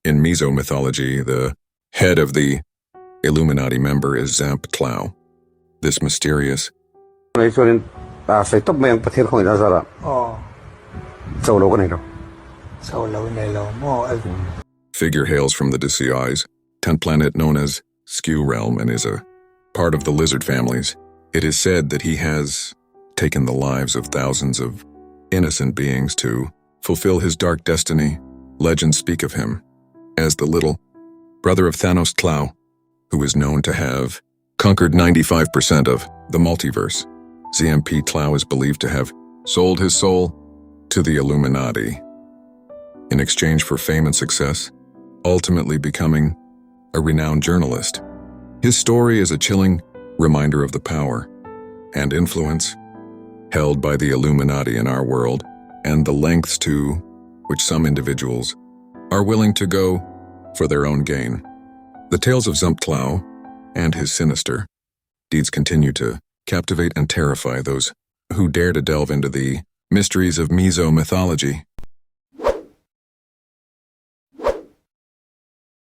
In Mizo mythology, the head of the Illuminati member is Zmp Tlau. This mysterious figure hails from the Disseis, 10th planet known as Skew Realm, and is a part of the lizard families. It is said that he has taken the lives of thousands of innocent beings to fulfill his dark destiny. Legends speak of him as the little brother of Thanos Tlau, who is known to have conquered 95% of the multiverse. Zmp Tlau is believed to have sold his soul to the Illuminati in exchange for fame and success, ultimately becoming a renowned journalist. His story is a chilling reminder of the power and influence held by the Illuminati in our world, and the lengths to which some individuals are willing to go for their own gain. The tales of Zmp Tlau and his sinister deeds continue to captivate and terrify those who dare to delve into the mysteries of Mizo mythology.